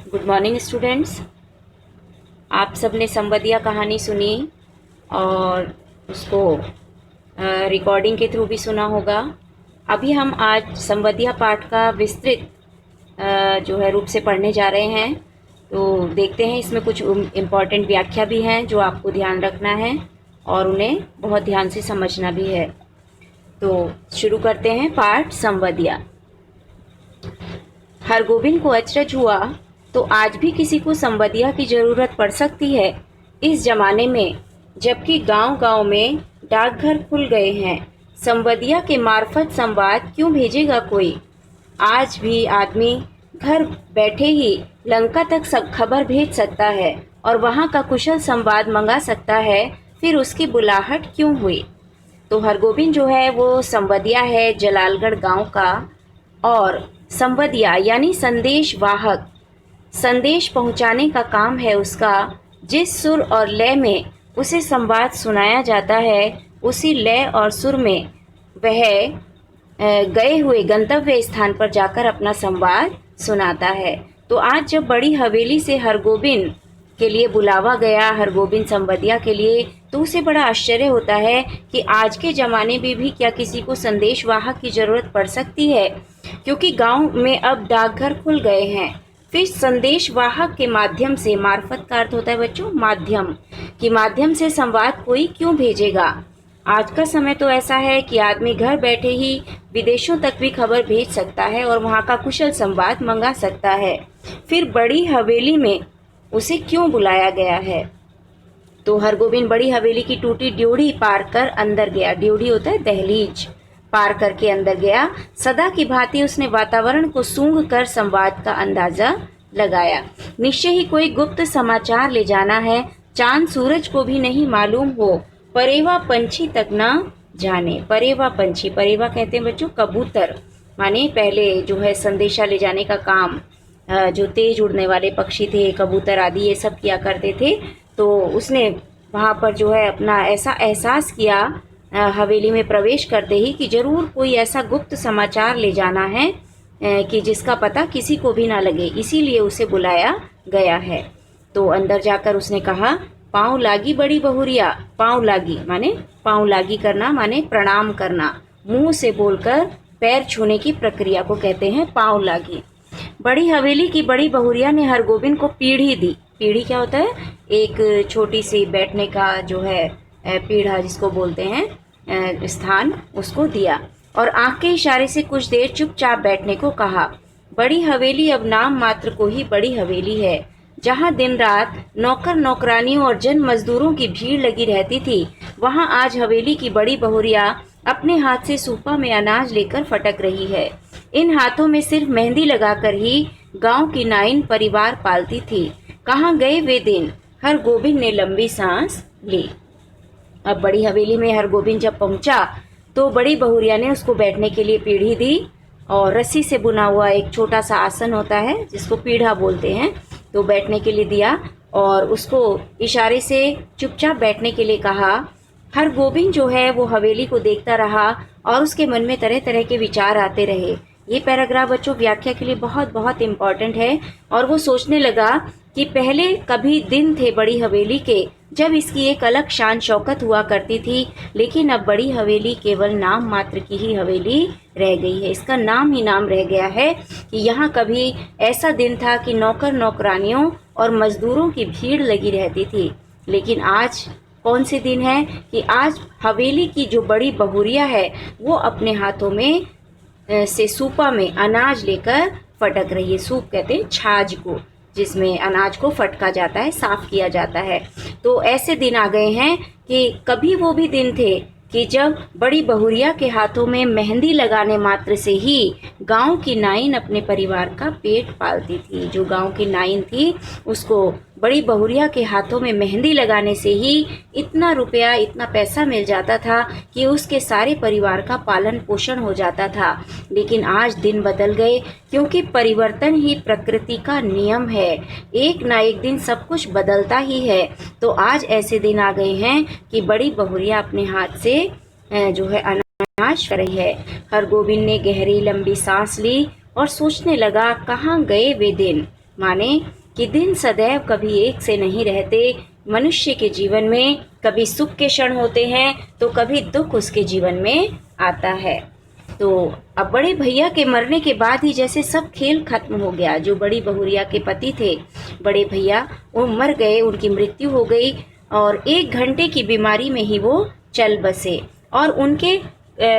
Good morning students. आप सब ने संवदिया कहानी सुनी और उसको रिकॉर्डिंग के थ्रू भी सुना होगा। अभी हम आज संवदिया पाठ का विस्तृत जो है रूप से पढ़ने जा रहे हैं। तो देखते हैं, इसमें कुछ इम्पॉर्टेंट व्याख्या भी हैं जो आपको ध्यान रखना है और उन्हें बहुत ध्यान से समझना भी है। तो शुरू करते हैं पाठ संवदिया। हरगोविंद को अचरज हुआ तो आज भी किसी को संवदिया की जरूरत पड़ सकती है। इस जमाने में जबकि गांव-गांव में डाकघर खुल गए हैं, संवदिया के मार्फत संवाद क्यों भेजेगा कोई? आज भी आदमी घर बैठे ही लंका तक सब खबर भेज सकता है और वहां का कुशल संवाद मंगा सकता है, फिर उसकी बुलाहट क्यों हुई? तो हरगोविंद जो है वो संवदिया है जलालगढ़ गांव का, और संवदिया यानी संदेश वाहक, संदेश पहुंचाने का काम है उसका। जिस सुर और लय में उसे संवाद सुनाया जाता है, उसी लय और सुर में वह गए हुए गंतव्य स्थान पर जाकर अपना संवाद सुनाता है। तो आज जब बड़ी हवेली से हरगोविंद के लिए बुलावा गया, हरगोविंद संवदिया के लिए, तो उसे बड़ा आश्चर्य होता है कि आज के ज़माने में भी क्या किसी को संदेश वाहक की ज़रूरत पड़ सकती है, क्योंकि गांव में अब डाकघर खुल गए हैं। फिर संदेश वाहक के माध्यम से, मार्फत का अर्थ होता है बच्चों माध्यम, कि माध्यम से संवाद कोई क्यों भेजेगा? आज का समय तो ऐसा है कि आदमी घर बैठे ही विदेशों तक भी खबर भेज सकता है और वहाँ का कुशल संवाद मंगा सकता है। फिर बड़ी हवेली में उसे क्यों बुलाया गया है? तो हरगोविंद बड़ी हवेली की टूटी ड्योढ़ी पार कर अंदर गया। ड्योढ़ी होता है दहलीज, पार करके अंदर गया। सदा की भांति उसने वातावरण को सूंघ कर संवाद का अंदाजा लगाया। निश्चय ही कोई गुप्त समाचार ले जाना है, चांद सूरज को भी नहीं मालूम हो, परेवा पंछी तक ना जाने। परेवा पंछी, परेवा कहते हैं बच्चों कबूतर, माने पहले जो है संदेशा ले जाने का काम जो तेज उड़ने वाले पक्षी थे, कबूतर आदि, ये सब किया करते थे। तो उसने वहाँ पर जो है अपना ऐसा एहसास किया हवेली में प्रवेश करते ही कि जरूर कोई ऐसा गुप्त समाचार ले जाना है कि जिसका पता किसी को भी ना लगे, इसीलिए उसे बुलाया गया है। तो अंदर जाकर उसने कहा, पाँव लागी बड़ी बहुरिया। पाँव लागी माने पाँव लागी करना, माने प्रणाम करना। मुंह से बोलकर पैर छूने की प्रक्रिया को कहते हैं पाँव लागी। बड़ी हवेली की बड़ी बहुरिया ने हरगोविंद को पीढ़ी दी। पीढ़ी क्या होता है? एक छोटी सी बैठने का जो है पीढ़ा जिसको बोलते हैं स्थान, उसको दिया और आंख के इशारे से कुछ देर चुपचाप बैठने को कहा। बड़ी हवेली अब नाम मात्र को ही बड़ी हवेली है, जहां दिन रात नौकर नौकरानियों और जन मजदूरों की भीड़ लगी रहती थी, वहां आज हवेली की बड़ी बहुरिया अपने हाथ से सूपा में अनाज लेकर फटक रही है। इन हाथों में सिर्फ मेहंदी लगाकर ही गांव की नाइन परिवार पालती थी। कहाँ गए वे दिन? हरगोविंद ने लंबी सांस ली। अब बड़ी हवेली में हरगोविंद जब पहुंचा तो बड़ी बहुरिया ने उसको बैठने के लिए पीढ़ी दी और रस्सी से बुना हुआ एक छोटा सा आसन होता है जिसको पीढ़ा बोलते हैं, तो बैठने के लिए दिया और उसको इशारे से चुपचाप बैठने के लिए कहा। हरगोविंद जो है वो हवेली को देखता रहा और उसके मन में तरह तरह के विचार आते रहे। ये पैराग्राफ बच्चों व्याख्या के लिए बहुत बहुत इम्पोर्टेंट है। और वो सोचने लगा कि पहले कभी दिन थे बड़ी हवेली के जब इसकी एक अलग शान शौकत हुआ करती थी, लेकिन अब बड़ी हवेली केवल नाम मात्र की ही हवेली रह गई है। इसका नाम ही नाम रह गया है कि यहाँ कभी ऐसा दिन था कि नौकर नौकरानियों और मजदूरों की भीड़ लगी रहती थी, लेकिन आज कौन से दिन है कि आज हवेली की जो बड़ी बहुरिया है वो अपने हाथों में से सूपा में अनाज लेकर फटक रही है। सूप कहते हैं छाछ को, जिसमें अनाज को फटका जाता है, साफ किया जाता है। तो ऐसे दिन आ गए हैं कि कभी वो भी दिन थे कि जब बड़ी बहुरिया के हाथों में मेहंदी लगाने मात्र से ही गांव की नाइन अपने परिवार का पेट पालती थी। जो गांव की नाइन थी उसको बड़ी बहुरिया के हाथों में मेहंदी लगाने से ही इतना रुपया, इतना पैसा मिल जाता था कि उसके सारे परिवार का पालन पोषण हो जाता था। लेकिन आज दिन बदल गए, क्योंकि परिवर्तन ही प्रकृति का नियम है। एक ना एक दिन सब कुछ बदलता ही है। तो आज ऐसे दिन आ गए हैं कि बड़ी बहुरिया अपने हाथ से जो है अनाज कर रही है। हरगोविंद ने गहरी लंबी सांस ली और सोचने लगा, कहाँ गए वे दिन? माने कि दिन सदैव कभी एक से नहीं रहते। मनुष्य के जीवन में कभी सुख के क्षण होते हैं तो कभी दुख उसके जीवन में आता है। तो अब बड़े भैया के मरने के बाद ही जैसे सब खेल खत्म हो गया। जो बड़ी बहुरिया के पति थे बड़े भैया, वो मर गए, उनकी मृत्यु हो गई और 1 घंटे की बीमारी में ही वो चल बसे। और उनके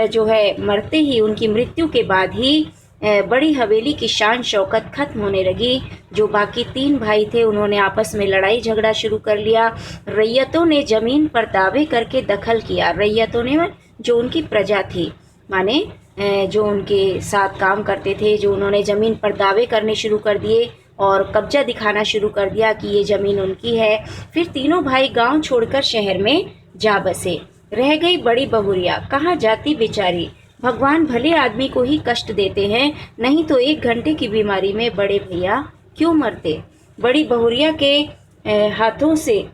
जो है मरते ही, उनकी मृत्यु के बाद ही बड़ी हवेली की शान शौकत खत्म होने लगी। जो बाकी 3 भाई थे उन्होंने आपस में लड़ाई झगड़ा शुरू कर लिया। रैयतों ने जमीन पर दावे करके दखल किया। रैयतों ने जो उनकी प्रजा थी, माने जो उनके साथ काम करते थे, जो उन्होंने ज़मीन पर दावे करने शुरू कर दिए और कब्जा दिखाना शुरू कर दिया कि ये ज़मीन उनकी है। फिर तीनों भाई गांव छोड़कर शहर में जा बसे। रह गई बड़ी बहुरिया, कहाँ जाती बेचारी। भगवान भले आदमी को ही कष्ट देते हैं, नहीं तो 1 घंटे की बीमारी में बड़े भैया क्यों मरते। बड़ी बहुरिया के हाथों से,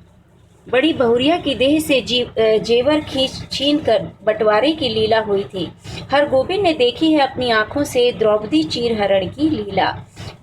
बड़ी बहुरिया की देह से जेवर छीन कर बंटवारे की लीला हुई थी। हरगोविंद ने देखी है अपनी आंखों से द्रौपदी चीरहरण की लीला।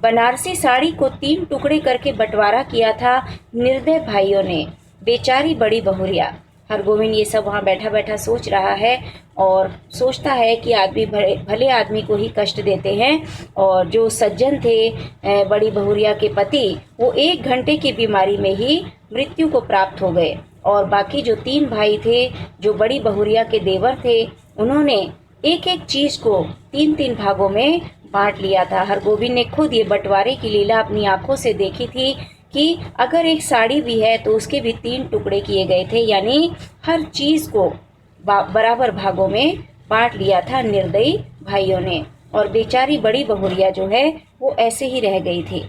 बनारसी साड़ी को 3 टुकड़े करके बंटवारा किया था निर्दय भाइयों ने। बेचारी बड़ी बहुरिया। हरगोविंद ये सब वहाँ बैठा बैठा सोच रहा है और सोचता है कि आदमी भले आदमी को ही कष्ट देते हैं। और जो सज्जन थे बड़ी बहुरिया के पति, वो 1 घंटे की बीमारी में ही मृत्यु को प्राप्त हो गए। और बाकी जो 3 भाई थे, जो बड़ी बहुरिया के देवर थे, उन्होंने एक एक चीज को 3-3 भागों में बांट लिया था। हरगोविंद ने खुद ये बंटवारे की लीला अपनी आंखों से देखी थी कि अगर एक साड़ी भी है तो उसके भी 3 टुकड़े किए गए थे, यानी हर चीज को बराबर भागों में बांट लिया था निर्दयी भाइयों ने। और बेचारी बड़ी बहुरिया जो है वो ऐसे ही रह गई थी।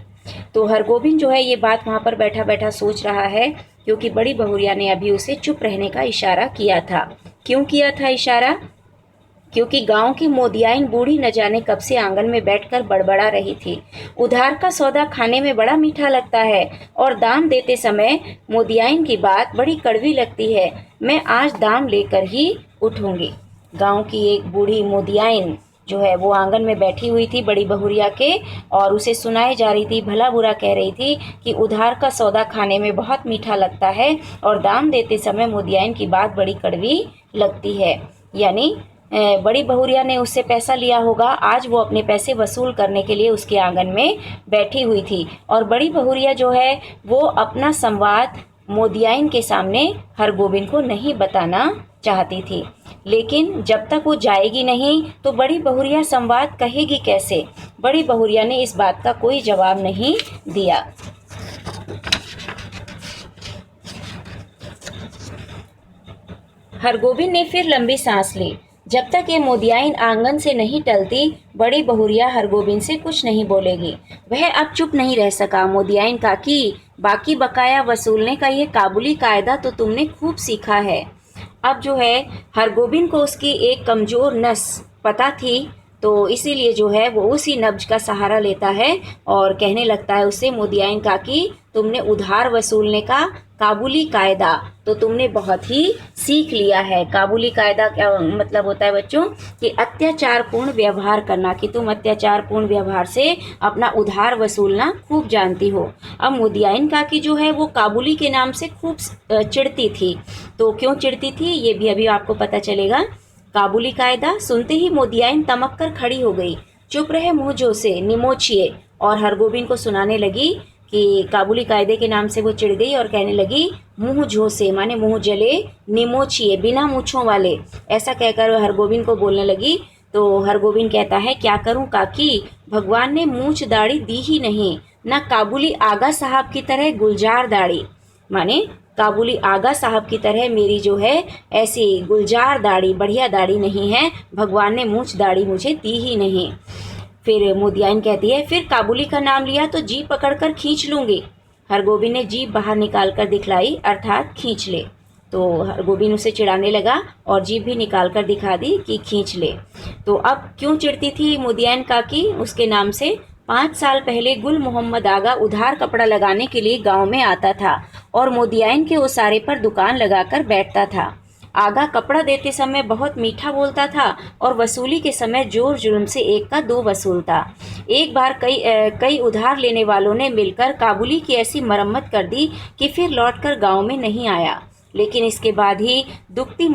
तो हरगोविंद जो है ये बात वहाँ पर बैठा बैठा सोच रहा है, क्योंकि बड़ी बहुरिया ने अभी उसे चुप रहने का इशारा किया था। क्यों किया था इशारा? क्योंकि गांव की मोदियाइन बूढ़ी न जाने कब से आंगन में बैठकर बड़बड़ा रही थी। उधार का सौदा खाने में बड़ा मीठा लगता है और दाम देते समय मोदियाइन की बात बड़ी कड़वी लगती है। मैं आज दाम लेकर ही उठूंगी। गांव की एक बूढ़ी मोदियाइन जो है वो आंगन में बैठी हुई थी बड़ी बहुरिया के, और उसे सुनाई जा रही थी, भला बुरा कह रही थी कि उधार का सौदा खाने में बहुत मीठा लगता है और दाम देते समय मोदियाइन की बात बड़ी कड़वी लगती है। यानी बड़ी बहुरिया ने उससे पैसा लिया होगा, आज वो अपने पैसे वसूल करने के लिए उसके आंगन में बैठी हुई थी। और बड़ी बहुरिया जो है वो अपना संवाद मोदियाइन के सामने हरगोविंद को नहीं बताना चाहती थी। लेकिन जब तक वो जाएगी नहीं तो बड़ी बहुरिया संवाद कहेगी कैसे। बड़ी बहुरिया ने इस बात का कोई जवाब नहीं दिया। हरगोविंद ने फिर लंबी सांस ली। जब तक ये मोदियाइन आंगन से नहीं टलती, बड़ी बहुरिया हरगोविंद से कुछ नहीं बोलेगी। वह अब चुप नहीं रह सका। मोदियाइन काकी, बाकी बकाया वसूलने का ये काबुली कायदा तो तुमने खूब सीखा है। अब जो है हरगोविंद को उसकी एक कमज़ोर नस पता थी, तो इसीलिए जो है वो उसी नब्ज का सहारा लेता है और कहने लगता है उससे, मोदियाइन काकी, तुमने उधार वसूलने का काबुली कायदा तो तुमने बहुत ही सीख लिया है। काबुली कायदा क्या मतलब होता है बच्चों? कि अत्याचारपूर्ण व्यवहार करना, कि तुम अत्याचारपूर्ण व्यवहार से अपना उधार वसूलना खूब जानती हो। अब मोदियाइन काकी जो है वो काबुली के नाम से खूब चिढ़ती थी। तो क्यों चिढ़ती थी ये भी अभी आपको पता चलेगा। काबुली कायदा सुनते ही मोदियाइन तमक कर खड़ी हो गई। चुप रहे मुँह जो से, निमोचिए। और हरगोविंद को सुनाने लगी कि काबुली कायदे के नाम से वो चिढ़ गई और कहने लगी, मुंह झोसे माने मुंह जले, निमोचिए बिना मूछों वाले, ऐसा कहकर हरगोविंद को बोलने लगी। तो हरगोविंद कहता है, क्या करूं काकी, भगवान ने मूछ दाढ़ी दी ही नहीं, ना काबुली आगा साहब की तरह गुलजार दाढ़ी, माने काबुली आगा साहब की तरह मेरी जो है ऐसी गुलजार दाढ़ी, बढ़िया दाढ़ी नहीं है। भगवान ने मूछ दाढ़ी मुझे दी ही नहीं। फिर मोदियाइन कहती है, फिर काबुली का नाम लिया तो जीभ पकड़कर खींच लूंगी। हरगोविंद ने जीभ बाहर निकाल कर दिखलाई, अर्थात खींच ले। तो हरगोविंद उसे चिढ़ाने लगा और जीभ भी निकाल कर दिखा दी कि खींच ले। तो अब क्यों चिढ़ती थी मोदियाइन काकी उसके नाम से? 5 साल पहले गुल मोहम्मद आगा उधार कपड़ा लगाने के लिए गांव में आता था और मोदियाइन के उसारे पर दुकान लगाकर बैठता था। आगा कपड़ा देते समय बहुत मीठा बोलता था और वसूली के समय जोर जुल्म से एक का दो वसूलता। एक बार कई उधार लेने वालों ने मिलकर काबुली की ऐसी मरम्मत कर दी कि फिर लौटकर गांव में नहीं आया। लेकिन इसके बाद ही दुखनी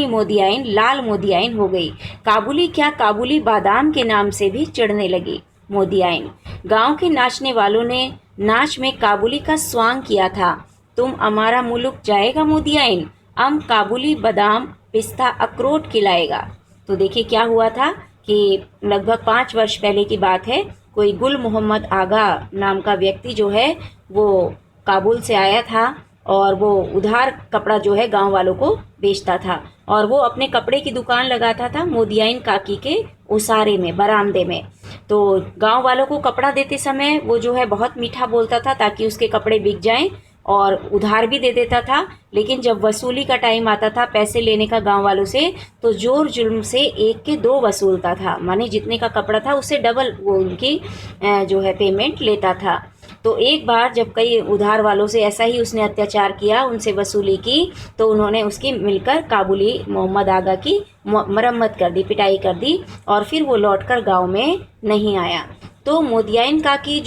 मोदियाइन लाल मोदियाइन हो गई। काबुली क्या, काबुली बादाम के नाम से भी चिढ़ने लगी मोदियाइन। गांव के नाचने वालों ने नाच में काबुली का स्वांग किया था। तुम हमारा मुल्क जाएगा मोदियाइन, हम काबुली बादाम पिस्ता अखरोट खिलाएगा। तो देखिए क्या हुआ था कि लगभग 5 वर्ष पहले की बात है। कोई गुल मोहम्मद आगा नाम का व्यक्ति जो है वो काबुल से आया था और वो उधार कपड़ा जो है गांव वालों को बेचता था और वो अपने कपड़े की दुकान लगाता था मोदियाइन काकी के उसारे में, बरामदे में। तो गांव वालों को कपड़ा देते समय वो जो है बहुत मीठा बोलता था ताकि उसके कपड़े बिक जाएं और उधार भी दे देता था। लेकिन जब वसूली का टाइम आता था पैसे लेने का गांव वालों से, तो जोर जुल्म से एक के दो वसूलता था, माने जितने का कपड़ा था उससे डबल वो उनकी जो है पेमेंट लेता था। तो एक बार जब कई उधार वालों से ऐसा ही उसने अत्याचार किया, उनसे वसूली की, तो उन्होंने उसकी मिलकर काबुली मोहम्मद आगा की मरम्मत कर दी, पिटाई कर दी और फिर वो लौटकर गांव में नहीं आया। तो मोदियाइन काकी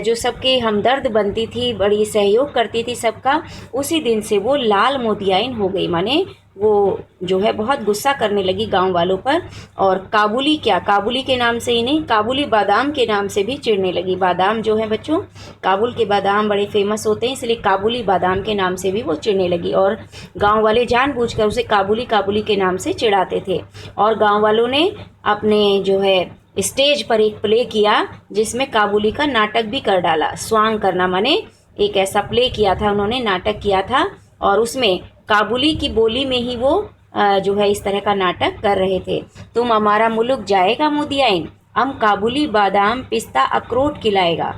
जो सबके हमदर्द बनती थी, बड़ी सहयोग करती थी सबका, उसी दिन से वो लाल मोदियाइन हो गई। माने वो जो है बहुत गुस्सा करने लगी गांव वालों पर और काबुली क्या, काबुली के नाम से ही नहीं, काबुली बादाम के नाम से भी चिढ़ने लगी। बादाम जो है बच्चों, काबुल के बादाम बड़े फेमस होते हैं, इसलिए काबुली बादाम के नाम से भी वो चिढ़ने लगी और गांव वाले जानबूझकर उसे काबुली काबुली के नाम से चिढ़ाते थे। और गांव वालों ने अपने जो है स्टेज पर एक प्ले किया जिसमें काबुली का नाटक भी कर डाला। स्वांग करना माने एक ऐसा प्ले किया था उन्होंने, नाटक किया था और उसमें काबुली की बोली में ही वो जो है इस तरह का नाटक कर रहे थे। तुम हमारा मुल्क जाएगा मोदियाइन, हम काबुली बादाम पिस्ता अखरोट खिलाएगा।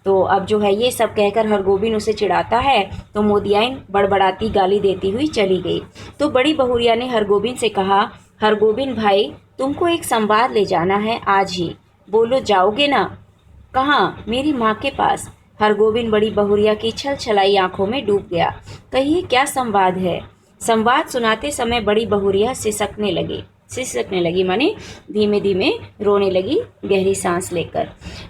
तो अब जो है ये सब कहकर हरगोबिन उसे चिढ़ाता है तो मोदियाइन बड़बड़ाती गाली देती हुई चली गई। तो बड़ी बहुरिया ने हरगोबिन से कहा, हरगोबिन भाई तुमको एक संवाद ले जाना है आज ही, बोलो जाओगे ना? कहाँ? मेरी माँ के पास। हरगोबिन बड़ी बहुरिया की छल छलाई आंखों में डूब गया। कहिए क्या संवाद है? संवाद सुनाते समय बड़ी बहुरिया सिसकने लगी माने धीमे धीमे रोने लगी, गहरी सांस लेकर।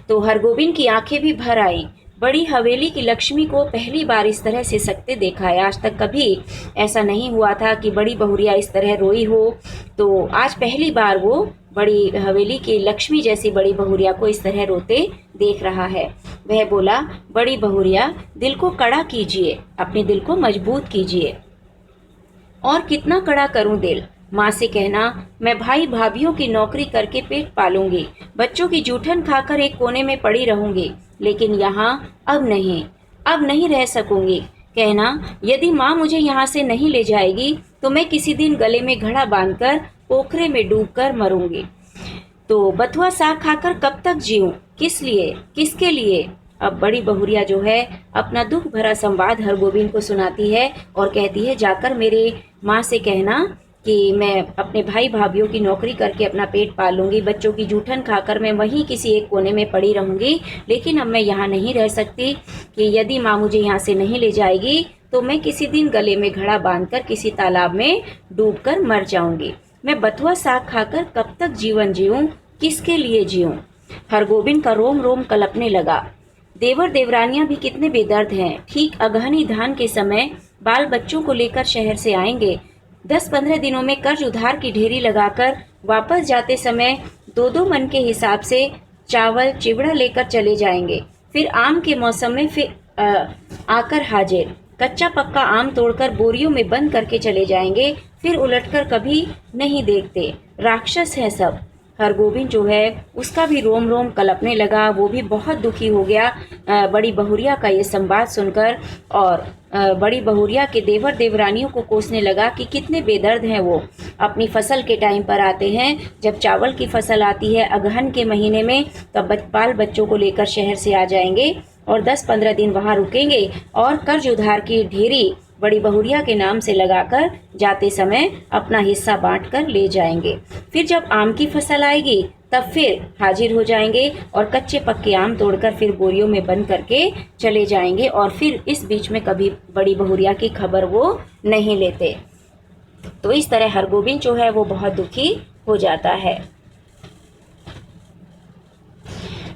तो हरगोबिन की आंखें भी भर आई। बड़ी हवेली की लक्ष्मी को पहली बार इस तरह सिसकते देखा है। आज तक कभी ऐसा नहीं हुआ था कि बड़ी बहुरिया इस तरह रोई हो। तो आज पहली बार वो बड़ी हवेली की लक्ष्मी जैसी बड़ी बहुरिया को इस तरह रोते देख रहा है। वह बोला, बड़ी बहुरिया दिल को कड़ा कीजिए, अपने दिल को मजबूत कीजिए। और कितना कड़ा करूं दिल? माँ से कहना, मैं भाई भाभीियों की नौकरी करके पेट पालूंगी, बच्चों की जूठन खाकर एक कोने में पड़ी रहूंगी, लेकिन यहाँ अब नहीं रह सकूंगी। कहना, यदि माँ मुझे यहाँ से नहीं ले जाएगी तो मैं किसी दिन गले में घड़ा बांधकर पोखरे में डूबकर मरूंगी। तो बथुआ साग खाकर कब तक जीऊं? किस लिए, किसके लिए? अब बड़ी बहुरिया जो है अपना दुख भरा संवाद हरगोबिन को सुनाती है और कहती है, जाकर मेरे माँ से कहना कि मैं अपने भाई भाभीियों की नौकरी करके अपना पेट पाल लूंगी, बच्चों की जूठन खाकर मैं वहीं किसी एक कोने में पड़ी रहूंगी, लेकिन अब मैं यहाँ नहीं रह सकती कि यदि माँ मुझे यहाँ से नहीं ले जाएगी तो मैं किसी दिन गले में घड़ा बांधकर किसी तालाब में डूबकर मर जाऊंगी। मैं बथुआ साग खाकर कब तक जीवन जीऊं, किसके लिए जीऊं? हरगोबिन का रोम रोम कलपने लगा। देवर देवरानियां भी कितने बेदर्द हैं। ठीक अगहनी धान के समय बाल बच्चों को लेकर शहर से आएंगे, 10-15 दिनों में कर्ज उधार की ढेरी लगाकर वापस जाते समय 2-2 मन के हिसाब से चावल चिवड़ा लेकर चले जाएंगे। फिर आम के मौसम में फिर आकर हाजिर, कच्चा पक्का आम तोड़कर बोरियों में बंद करके चले जाएंगे, फिर उलटकर कभी नहीं देखते। राक्षस हैं सब। हरगोबिन जो है उसका भी रोम रोम कलपने लगा, वो भी बहुत दुखी हो गया बड़ी बहुरिया का ये संवाद सुनकर और बड़ी बहुरिया के देवर देवरानियों को कोसने लगा कि कितने बेदर्द हैं वो। अपनी फसल के टाइम पर आते हैं, जब चावल की फसल आती है अगहन के महीने में, तब बाल बच्चों को लेकर शहर से आ जाएंगे और 10-15 दिन वहाँ रुकेंगे और कर्ज उधार की ढेरी बड़ी बहुरिया के नाम से लगाकर जाते समय अपना हिस्सा बांट कर ले जाएंगे। फिर जब आम की फसल आएगी तब फिर हाजिर हो जाएंगे और कच्चे पक्के आम तोड़कर फिर बोरियों में बंद करके चले जाएंगे और फिर इस बीच में कभी बड़ी बहुरिया की खबर वो नहीं लेते। तो इस तरह हरगोविंद जो है वो बहुत दुखी हो जाता है।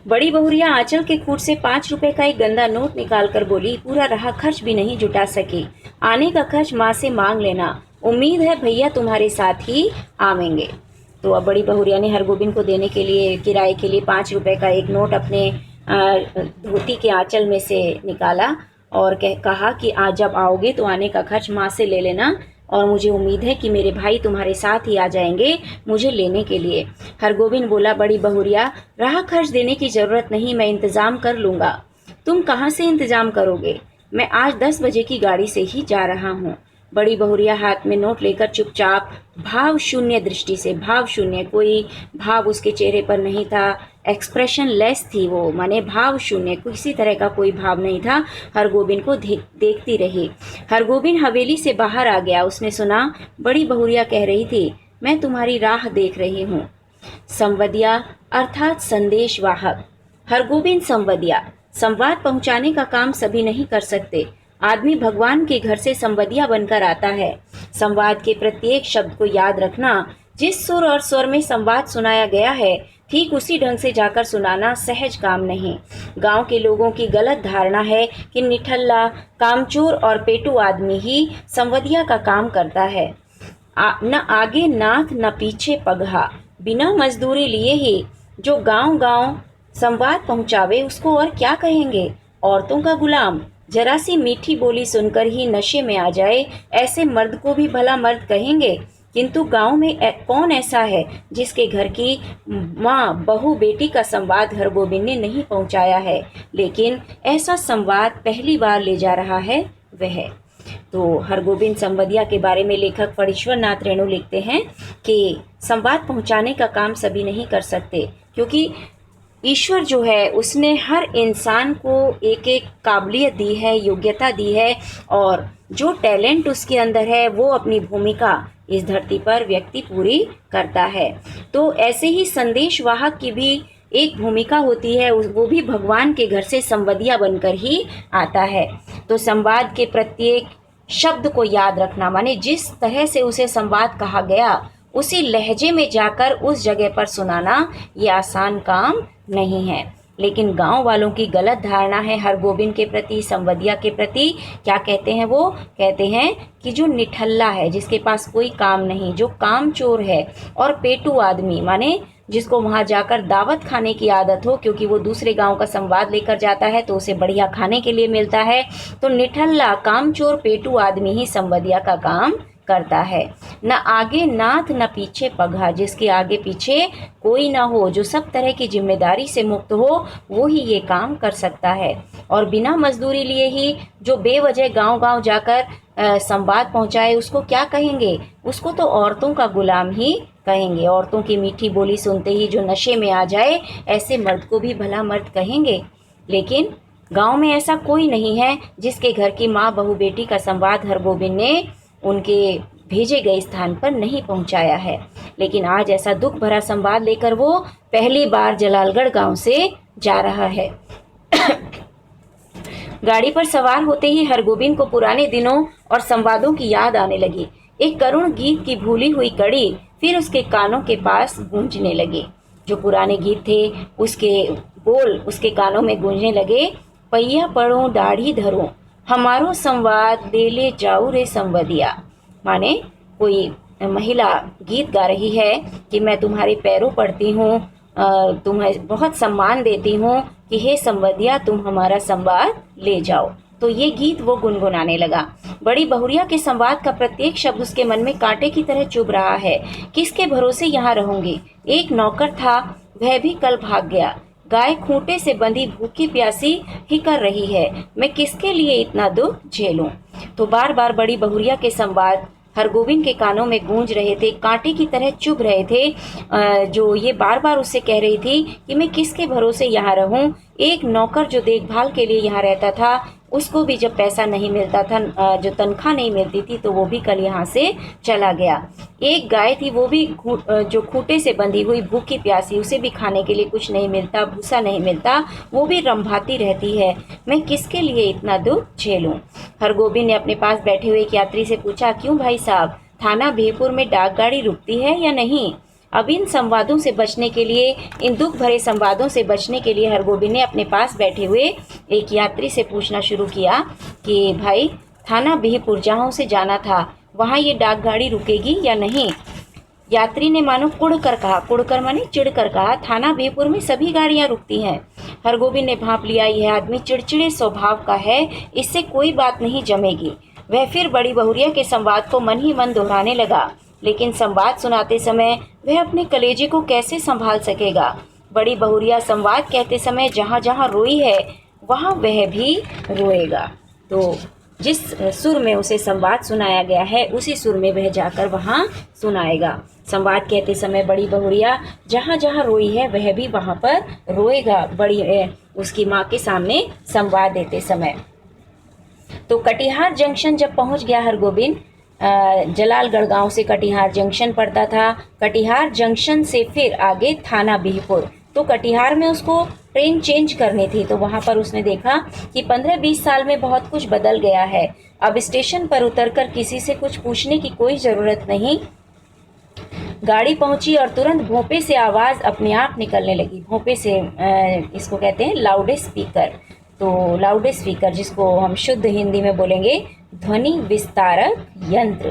बड़ी बहुरिया आंचल के खूट से 5 रुपए का एक गंदा नोट निकालकर बोली, पूरा रहा खर्च भी नहीं जुटा सकी, आने का खर्च माँ से मांग लेना, उम्मीद है भैया तुम्हारे साथ ही आवेंगे। तो अब बड़ी बहुरिया ने हरगोविंद को देने के लिए किराए के लिए 5 रुपए का एक नोट अपने धोती के आंचल में से निकाला और कहा कि आज जब आओगे तो आने का खर्च माँ से ले लेना और मुझे उम्मीद है कि मेरे भाई तुम्हारे साथ ही आ जाएंगे मुझे लेने के लिए। हरगोविंद बोला, बड़ी बहुरिया रहा खर्च देने की जरूरत नहीं, मैं इंतजाम कर लूँगा। तुम कहाँ से इंतजाम करोगे? मैं आज 10 बजे की गाड़ी से ही जा रहा हूँ। बड़ी बहुरिया हाथ में नोट लेकर चुपचाप भाव शून्य दृष्टि से, भाव शून्य, कोई भाव उसके चेहरे पर नहीं था, एक्सप्रेशन लेस थी वो, माने भाव शून्य, किसी तरह का कोई भाव नहीं था, हरगोविंद को देखती रही। हरगोविंद हवेली से बाहर आ गया। उसने सुना बड़ी बहुरिया कह रही थी, मैं तुम्हारी राह देख रही हूँ। संवदिया अर्थात संदेश वाहक। हरगोविंद संवदिया, संवाद पहुंचाने का काम सभी नहीं कर सकते। आदमी भगवान के घर से संवदिया बनकर आता है। संवाद के प्रत्येक शब्द को याद रखना, जिस सुर और स्वर में संवाद सुनाया गया है ठीक उसी ढंग से जाकर सुनाना सहज काम नहीं। गांव के लोगों की गलत धारणा है कि निठल्ला, कामचोर और पेटू आदमी ही संवदिया का काम करता है। न आगे नाथ न पीछे पगहा, बिना मजदूरी लिए ही जो गांव गांव संवाद पहुंचावे उसको और क्या कहेंगे? औरतों का गुलाम। जरा सी मीठी बोली सुनकर ही नशे में आ जाए, ऐसे मर्द को भी भला मर्द कहेंगे? किंतु गांव में कौन ऐसा है जिसके घर की माँ बहू बेटी का संवाद हरगोविंद ने नहीं पहुंचाया है, लेकिन ऐसा संवाद पहली बार ले जा रहा है वह। तो हरगोविंद संवदिया के बारे में लेखक फणीश्वर नाथ रेणु लिखते हैं कि संवाद पहुंचाने का काम सभी नहीं कर सकते, क्योंकि ईश्वर जो है उसने हर इंसान को एक एक काबिलियत दी है, योग्यता दी है, और जो टैलेंट उसके अंदर है वो अपनी भूमिका इस धरती पर व्यक्ति पूरी करता है। तो ऐसे ही संदेश वाहक की भी एक भूमिका होती है, वो भी भगवान के घर से संवदिया बनकर ही आता है। तो संवाद के प्रत्येक शब्द को याद रखना, माने जिस तरह से उसे संवाद कहा गया उसी लहजे में जाकर उस जगह पर सुनाना ये आसान काम नहीं है। लेकिन गांव वालों की गलत धारणा है हरगोविंद के प्रति, संवदिया के प्रति। क्या कहते हैं? वो कहते हैं कि जो निठल्ला है, जिसके पास कोई काम नहीं, जो कामचोर है और पेटू आदमी, माने जिसको वहां जाकर दावत खाने की आदत हो, क्योंकि वो दूसरे गांव का संवाद लेकर जाता है तो उसे बढ़िया खाने के लिए मिलता है। तो निठल्ला, कामचोर, पेटू आदमी ही संवदिया का काम करता है। न आगे नाथ न पीछे पगहा, जिसके आगे पीछे कोई ना हो, जो सब तरह की जिम्मेदारी से मुक्त हो, वो ही ये काम कर सकता है। और बिना मजदूरी लिए ही जो बेवजह गांव गांव जाकर संवाद पहुंचाए उसको क्या कहेंगे? उसको तो औरतों का गुलाम ही कहेंगे। औरतों की मीठी बोली सुनते ही जो नशे में आ जाए, ऐसे मर्द को भी भला मर्द कहेंगे। लेकिन गांव में ऐसा कोई नहीं है जिसके घर की माँ बहू बेटी का संवाद हरगोविंद ने उनके भेजे गए स्थान पर नहीं पहुंचाया है। लेकिन आज ऐसा दुख भरा संवाद लेकर वो पहली बार जलालगढ़ गांव से जा रहा है। गाड़ी पर सवार होते ही हरगोविंद को पुराने दिनों और संवादों की याद आने लगी। एक करुण गीत की भूली हुई कड़ी फिर उसके कानों के पास गूंजने लगे। जो पुराने गीत थे उसके बोल उसके कानों में गूंजने लगे। पैया पड़ो दाढ़ी धरो, हमारो संवाद दे ले जाऊ रे संवदिया। माने कोई महिला गीत गा रही है कि मैं तुम्हारे पैरों पड़ती हूँ, तुम्हें बहुत सम्मान देती हूँ कि हे संवदिया तुम हमारा संवाद ले जाओ। तो ये गीत वो गुनगुनाने लगा। बड़ी बहुरिया के संवाद का प्रत्येक शब्द उसके मन में कांटे की तरह चुभ रहा है। किसके भरोसे यहाँ रहूंगी? एक नौकर था, वह भी कल भाग गया। गाय खूंटे से बंधी भूखी प्यासी ही कर रही है। मैं किसके लिए इतना दुख झेलूं? तो बार बार बड़ी बहुरिया के संवाद हरगोविंद के कानों में गूंज रहे थे, कांटे की तरह चुभ रहे थे, जो ये बार बार उससे कह रही थी कि मैं किसके भरोसे यहाँ रहूं। एक नौकर जो देखभाल के लिए यहाँ रहता था, उसको भी जब पैसा नहीं मिलता था, जो तनख्वाह नहीं मिलती थी, तो वो भी कल यहाँ से चला गया। एक गाय थी, वो भी जो खूंटे से बंधी हुई, भूखी प्यासी, उसे भी खाने के लिए कुछ नहीं मिलता, भूसा नहीं मिलता, वो भी रंभाती रहती है। मैं किसके लिए इतना दुख झेलूं? हरगोविंद ने अपने पास बैठे हुए एक यात्री से पूछा, क्यों भाई साहब, थाना बिहपुर में डाकगाड़ी रुकती है या नहीं? अब इन संवादों से बचने के लिए, इन दुख भरे संवादों से बचने के लिए हरगोविंद ने अपने पास बैठे हुए एक यात्री से पूछना शुरू किया कि भाई, थाना बिहपुर जहाँ उसे जाना था, वहाँ ये डाकगाड़ी रुकेगी या नहीं? यात्री ने मानो कुड़कर कहा, कुड़कर माने चिढ़कर कहा, थाना बिहपुर में सभी गाड़ियाँ रुकती हैं। हरगोविंद ने भांप लिया, यह आदमी चिड़चिड़े स्वभाव का है, इससे कोई बात नहीं जमेगी। वह फिर बड़ी बहुरिया के संवाद को मन ही मन दोहराने लगा, लेकिन संवाद सुनाते समय वह अपने कलेजे को कैसे संभाल सकेगा? बड़ी बहुरिया संवाद कहते समय जहाँ जहाँ रोई है, वहाँ वह भी रोएगा। तो जिस सुर में उसे संवाद सुनाया गया है, उसी सुर में वह जाकर वहाँ सुनाएगा। संवाद कहते समय बड़ी बहुरिया जहाँ जहाँ रोई है, वह भी वहाँ पर रोएगा, उसकी माँ के सामने संवाद देते समय। तो कटिहार जंक्शन जब पहुँच गया हरगोविंद, जलालगढ़ गांव से कटिहार जंक्शन पड़ता था। कटिहार जंक्शन से फिर आगे थाना बिहपुर। तो कटिहार में उसको ट्रेन चेंज करनी थी, तो वहां पर उसने देखा कि 15-20 साल में बहुत कुछ बदल गया है। अब स्टेशन पर उतरकर किसी से कुछ पूछने की कोई ज़रूरत नहीं। गाड़ी पहुंची और तुरंत भोंपे से आवाज़ अपने आप निकलने लगी। भोंपे से इसको कहते हैं लाउड स्पीकर। तो लाउड स्पीकर, जिसको हम शुद्ध हिंदी में बोलेंगे ध्वनि विस्तारक यंत्र।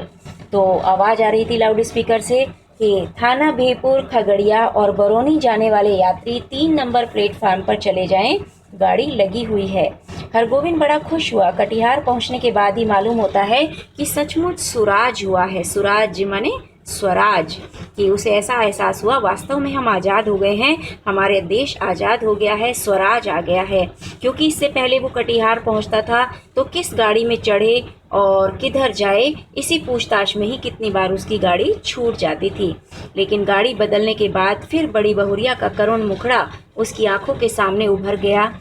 तो आवाज़ आ रही थी लाउड स्पीकर से कि थाना बिहपुर, खगड़िया और बरौनी जाने वाले यात्री 3 नंबर प्लेटफार्म पर चले जाएं, गाड़ी लगी हुई है। हरगोविंद बड़ा खुश हुआ। कटिहार पहुंचने के बाद ही मालूम होता है कि सचमुच सुराज हुआ है। सुराज माने स्वराज, कि उसे ऐसा एहसास हुआ वास्तव में हम आज़ाद हो गए हैं, हमारे देश आज़ाद हो गया है, स्वराज आ गया है। क्योंकि इससे पहले वो कटिहार पहुंचता था तो किस गाड़ी में चढ़े और किधर जाए, इसी पूछताछ में ही कितनी बार उसकी गाड़ी छूट जाती थी। लेकिन गाड़ी बदलने के बाद फिर बड़ी बहुरिया का करुण मुखड़ा उसकी आंखों के सामने उभर गया।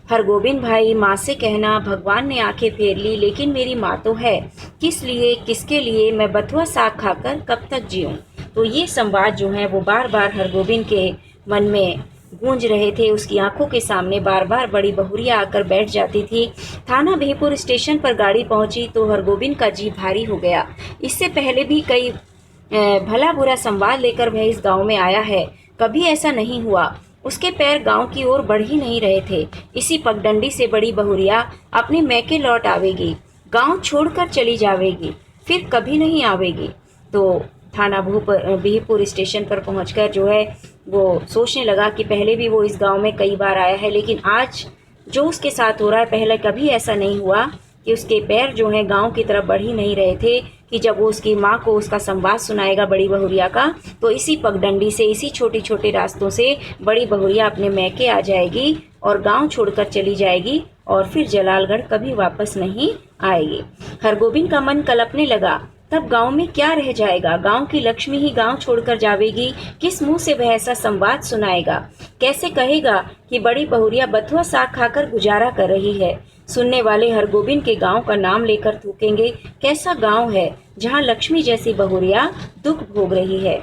हरगोविंद भाई, माँ से कहना भगवान ने आंखें फेर ली, लेकिन मेरी माँ तो है, किस लिए, किसके लिए मैं बथुआ साग खाकर कब तक जीऊँ? तो ये संवाद जो है वो बार बार हरगोविंद के मन में गूंज रहे थे। उसकी आंखों के सामने बार बार बड़ी बहुरिया आकर बैठ जाती थी। थाना बिहपुर स्टेशन पर गाड़ी पहुंची तो हरगोविंद का जी भारी हो गया। इससे पहले भी कई भला बुरा संवाद लेकर वह इस गांव में आया है, कभी ऐसा नहीं हुआ। उसके पैर गांव की ओर बढ़ ही नहीं रहे थे। इसी पगडंडी से बड़ी बहुरिया अपने मैके लौट आवेगी, गांव छोड़कर चली जावेगी, फिर कभी नहीं आवेगी। तो थाना बिहपुर स्टेशन पर पहुंचकर जो है वो सोचने लगा कि पहले भी वो इस गांव में कई बार आया है, लेकिन आज जो उसके साथ हो रहा है, पहले कभी ऐसा नहीं हुआ कि उसके पैर जो हैं गांव की तरफ बढ़ ही नहीं रहे थे। कि जब वो उसकी माँ को उसका संवाद सुनाएगा बड़ी बहुरिया का, तो इसी पगडंडी से, इसी छोटे छोटे रास्तों से बड़ी बहुरिया अपने मैके आ जाएगी और गांव छोड़कर चली जाएगी और फिर जलालगढ़ कभी वापस नहीं आएगी। हरगोविंद का मन कलपने लगा, तब गांव में क्या रह जाएगा? गांव की लक्ष्मी ही गांव छोड़कर जावेगी, किस मुंह से वह ऐसा संवाद सुनाएगा? कैसे कहेगा कि बड़ी बहुरिया बथुआ साग खाकर गुजारा कर रही है? सुनने वाले हरगोविंद के गांव का नाम लेकर थूकेंगे, कैसा गांव है जहां लक्ष्मी जैसी बहुरिया दुख भोग रही है?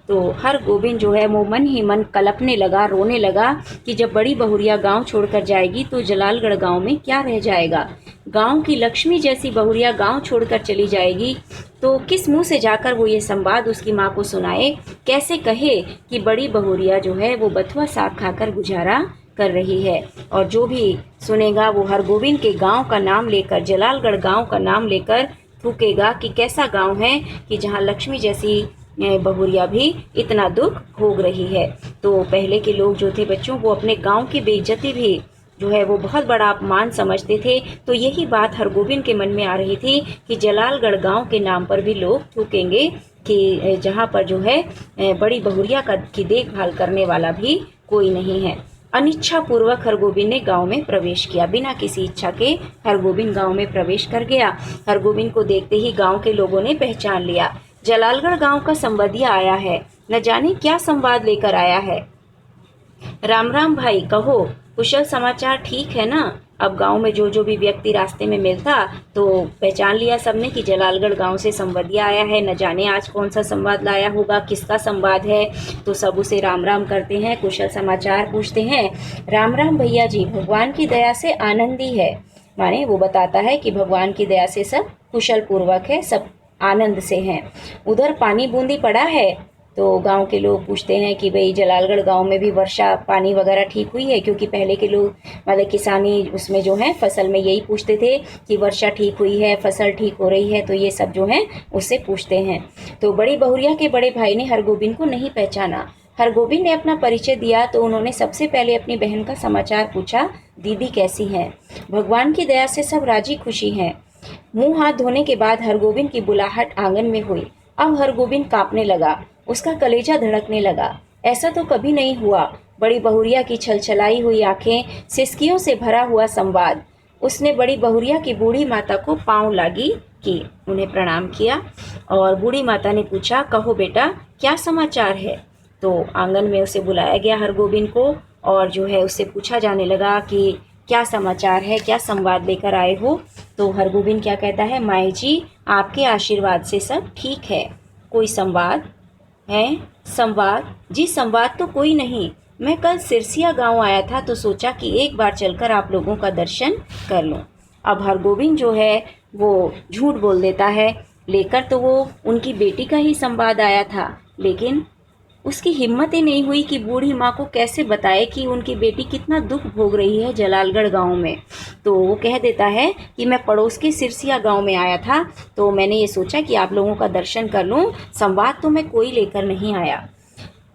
तो हरगोविंद जो है वो मन ही मन कलपने लगा, रोने लगा कि जब बड़ी बहुरिया गांव छोड़कर जाएगी तो जलालगढ़ गांव में क्या रह जाएगा? गांव की लक्ष्मी जैसी बहुरिया गांव छोड़कर चली जाएगी तो किस मुंह से जाकर वो ये संवाद उसकी माँ को सुनाए? कैसे कहे कि बड़ी बहुरिया जो है वो बथुआ साग खाकर गुजारा कर रही है? और जो भी सुनेगा वो हरगोविंद के गांव का नाम लेकर, जलालगढ़ गांव का नाम लेकर थूकेगा कि कैसा गांव है कि जहां लक्ष्मी जैसी बहुरिया भी इतना दुख भोग रही है। तो पहले के लोग जो थे बच्चों, वो अपने गांव की बेइज्जती भी जो है वो बहुत बड़ा अपमान समझते थे। तो यही बात हरगोविंद के मन में आ रही थी कि जलालगढ़ गांव के नाम पर भी लोग थूकेंगे कि जहां पर जो है बड़ी बहुरिया की देखभाल करने वाला भी कोई नहीं है। अनिच्छा पूर्वक हरगोविंद ने गांव में प्रवेश किया। बिना किसी इच्छा के हरगोविंद गांव में प्रवेश कर गया। हरगोविंद को देखते ही गांव के लोगों ने पहचान लिया। जलालगढ़ गांव का संबंधिया आया है, न जाने क्या संवाद लेकर आया है। राम राम भाई, कहो कुशल समाचार ठीक है ना? अब गांव में जो भी व्यक्ति रास्ते में मिलता तो पहचान लिया सबने कि जलालगढ़ गांव से संवादिया आया है। न जाने आज कौन सा संवाद लाया होगा, किसका संवाद है। तो सब उसे राम राम करते हैं, कुशल समाचार पूछते हैं। राम राम भैया जी, भगवान की दया से आनंदी है। माने वो बताता है कि भगवान की दया से सब कुशल पूर्वक है, सब आनंद से हैं। उधर पानी बूंदी पड़ा है? तो गांव के लोग पूछते हैं कि भाई जलालगढ़ गांव में भी वर्षा पानी वगैरह ठीक हुई है, क्योंकि पहले के लोग मतलब किसानी उसमें जो है फसल में यही पूछते थे कि वर्षा ठीक हुई है, फसल ठीक हो रही है, तो ये सब जो है उससे पूछते हैं। तो बड़ी बहुरिया के बड़े भाई ने हरगोविंद को नहीं पहचाना। हरगोविंद ने अपना परिचय दिया तो उन्होंने सबसे पहले अपनी बहन का समाचार पूछा, दीदी कैसी हैं? भगवान की दया से सब राजी खुशी हैं। मुंह हाथ धोने के बाद हरगोविंद की बुलाहट आंगन में हुई। अब हरगोविंद कांपने लगा, उसका कलेजा धड़कने लगा। ऐसा तो कभी नहीं हुआ। बड़ी बहुरिया की छलछलाई हुई आंखें, सिसकियों से भरा हुआ संवाद। उसने बड़ी बहुरिया की बूढ़ी माता को पांव लागी की, उन्हें प्रणाम किया और बूढ़ी माता ने पूछा, कहो बेटा क्या समाचार है? तो आंगन में उसे बुलाया गया हरगोविंद को और जो है उससे पूछा जाने लगा कि क्या समाचार है, क्या संवाद लेकर आए हो। तो हरगोविंद क्या कहता है, माई जी आपके आशीर्वाद से सब ठीक है। कोई संवाद है? संवाद जी, संवाद तो कोई नहीं। मैं कल सिरसिया गांव आया था तो सोचा कि एक बार चलकर आप लोगों का दर्शन कर लूं। अब हरगोविंद जो है वो झूठ बोल देता है, लेकर तो वो उनकी बेटी का ही संवाद आया था, लेकिन उसकी हिम्मत ही नहीं हुई कि बूढ़ी माँ को कैसे बताए कि उनकी बेटी कितना दुख भोग रही है जलालगढ़ गांव में। तो वो कह देता है कि मैं पड़ोस के सिरसिया गांव में आया था तो मैंने ये सोचा कि आप लोगों का दर्शन कर लूं, संवाद तो मैं कोई लेकर नहीं आया।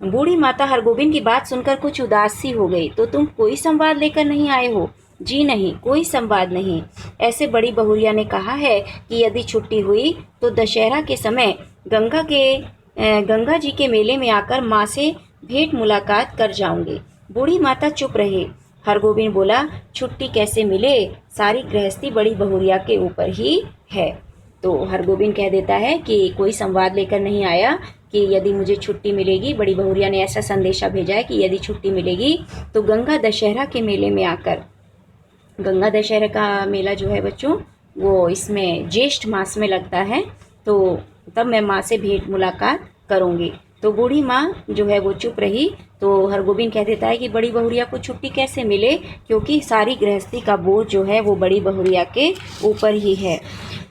बूढ़ी माता हरगोविंद की बात सुनकर कुछ उदास सी हो गई। तो तुम कोई संवाद लेकर नहीं आए हो? जी नहीं, कोई संवाद नहीं। ऐसे बड़ी बहुरिया ने कहा है कि यदि छुट्टी हुई तो दशहरा के समय गंगा जी के मेले में आकर माँ से भेंट मुलाकात कर जाऊंगी। बूढ़ी माता चुप रही। हरगोविंद बोला, छुट्टी कैसे मिले, सारी गृहस्थी बड़ी बहुरिया के ऊपर ही है। तो हरगोविंद कह देता है कि कोई संवाद लेकर नहीं आया, कि यदि मुझे छुट्टी मिलेगी, बड़ी बहुरिया ने ऐसा संदेशा भेजा है कि यदि छुट्टी मिलेगी तो गंगा दशहरा के मेले में आकर, गंगा दशहरा का मेला जो है बच्चों वो इसमें ज्येष्ठ मास में लगता है, तो तब मैं माँ से भेंट मुलाकात करूँगी। तो बूढ़ी माँ जो है वो चुप रही। तो हरगोविंद कह देता है कि बड़ी बहुरिया को छुट्टी कैसे मिले, क्योंकि सारी गृहस्थी का बोझ जो है वो बड़ी बहुरिया के ऊपर ही है।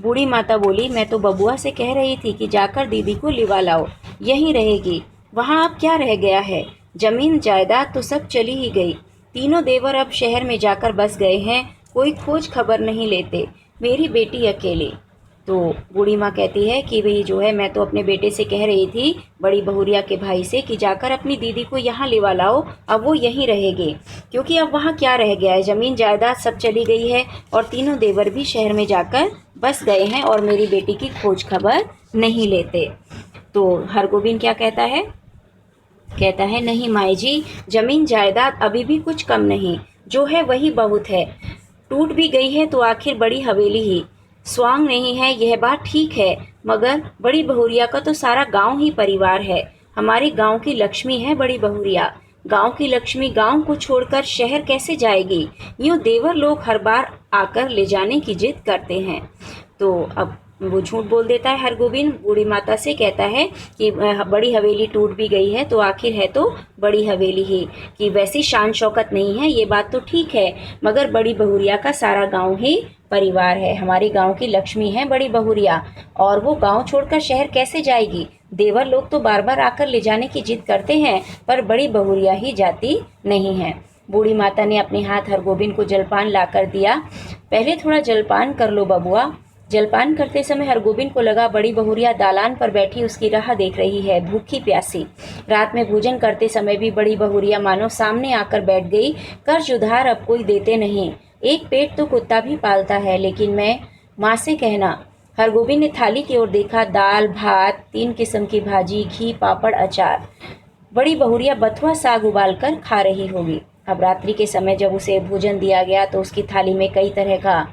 बूढ़ी माता बोली, मैं तो बबुआ से कह रही थी कि जाकर दीदी को लिवा लाओ, यहीं रहेगी। वहाँ अब क्या रह गया है? जमीन जायदाद तो सब चली ही गई। तीनों देवर अब शहर में जाकर बस गए हैं, कोई खोज खबर नहीं लेते। मेरी बेटी अकेली। तो बूढ़ी माँ कहती है कि भाई जो है मैं तो अपने बेटे से कह रही थी, बड़ी बहुरिया के भाई से, कि जाकर अपनी दीदी को यहाँ लिवा लाओ, अब वो यहीं रहेगी, क्योंकि अब वहाँ क्या रह गया है, ज़मीन जायदाद सब चली गई है और तीनों देवर भी शहर में जाकर बस गए हैं और मेरी बेटी की खोज खबर नहीं लेते। तो हरगोविंद क्या कहता है, कहता है, नहीं माई जी, ज़मीन जायदाद अभी भी कुछ कम नहीं, जो है वही बहुत है। टूट भी गई है तो आखिर बड़ी हवेली ही स्वांग नहीं है, यह बात ठीक है, मगर बड़ी बहुरिया का तो सारा गांव ही परिवार है। हमारे गांव की लक्ष्मी है बड़ी बहुरिया। गांव की लक्ष्मी गांव को छोड़कर शहर कैसे जाएगी? यूं देवर लोग हर बार आकर ले जाने की जिद करते हैं। तो अब वो झूठ बोल देता है हरगोविंद बूढ़ी माता से, कहता है कि बड़ी हवेली टूट भी गई है तो आखिर है तो बड़ी हवेली ही, कि वैसी शान शौकत नहीं है, ये बात तो ठीक है, मगर बड़ी बहुरिया का सारा गांव ही परिवार है। हमारे गांव की लक्ष्मी है बड़ी बहुरिया, और वो गांव छोड़कर शहर कैसे जाएगी? देवर लोग तो बार बार आकर ले जाने की जिद करते हैं, पर बड़ी बहुरिया ही जाती नहीं है। बूढ़ी माता ने अपने हाथ हरगोविंद को जलपान लाकर दिया। पहले थोड़ा जलपान कर लो बबुआ। जलपान करते समय हरगोविंद को लगा बड़ी बहुरिया दालान पर बैठी उसकी राह देख रही है, भूखी प्यासी। रात में भोजन करते समय भी बड़ी बहुरिया मानो सामने आकर बैठ गई। कर्ज उधार अब कोई देते नहीं, एक पेट तो कुत्ता भी पालता है, लेकिन मैं माँ से कहना। हरगोविंद ने थाली की ओर देखा, दाल भात, 3 किस्म की भाजी, घी, पापड़, अचार। बड़ी बहुरिया बथुआ साग उबाल कर खा रही होगी। अब रात्रि के समय जब उसे भोजन दिया गया तो उसकी थाली में कई तरह का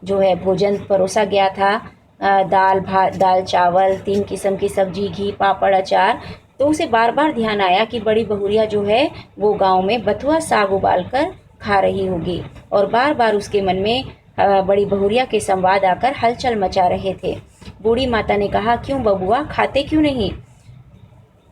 जो है भोजन परोसा गया था। दाल भात, दाल चावल, 3 किस्म की सब्जी, घी, पापड़, अचार। तो उसे बार बार ध्यान आया कि बड़ी बहुरिया जो है वो गांव में बथुआ साग उबाल कर खा रही होगी, और बार बार उसके मन में बड़ी बहुरिया के संवाद आकर हलचल मचा रहे थे। बूढ़ी माता ने कहा, क्यों बबुआ, खाते क्यों नहीं?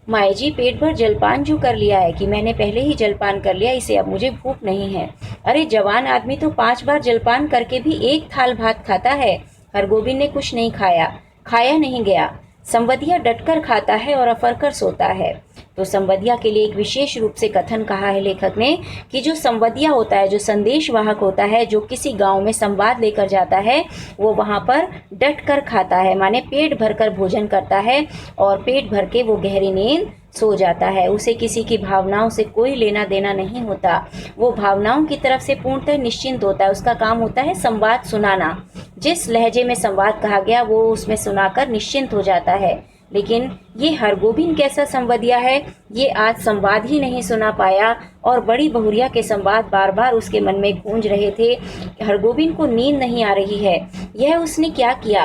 माए जी, पेट भर जलपान जो कर लिया है कि मैंने पहले ही जलपान कर लिया, इसे अब मुझे भूख नहीं है। अरे जवान आदमी तो 5 बार जलपान करके भी 1 थाल भात खाता है। हरगोविंद ने कुछ नहीं खाया, खाया नहीं गया। संवदिया डटकर खाता है और अफरकर सोता है। तो संवदिया के लिए एक विशेष रूप से कथन कहा है लेखक ने कि जो संवदिया होता है, जो संदेश वाहक होता है, जो किसी गांव में संवाद लेकर जाता है, वो वहां पर डट कर खाता है, माने पेट भरकर भोजन करता है और पेट भर के वो गहरी नींद सो जाता है। उसे किसी की भावनाओं से कोई लेना देना नहीं होता। वो भावनाओं की तरफ से पूर्णतः निश्चिंत होता है। उसका काम होता है संवाद सुनाना। जिस लहजे में संवाद कहा गया वो उसमें सुनाकर निश्चिंत हो जाता है। लेकिन ये हरगोविंद कैसा संवदिया है, ये आज संवाद ही नहीं सुना पाया और बड़ी बहुरिया के संवाद बार बार उसके मन में गूंज रहे थे। हरगोविंद को नींद नहीं आ रही है। यह उसने क्या किया,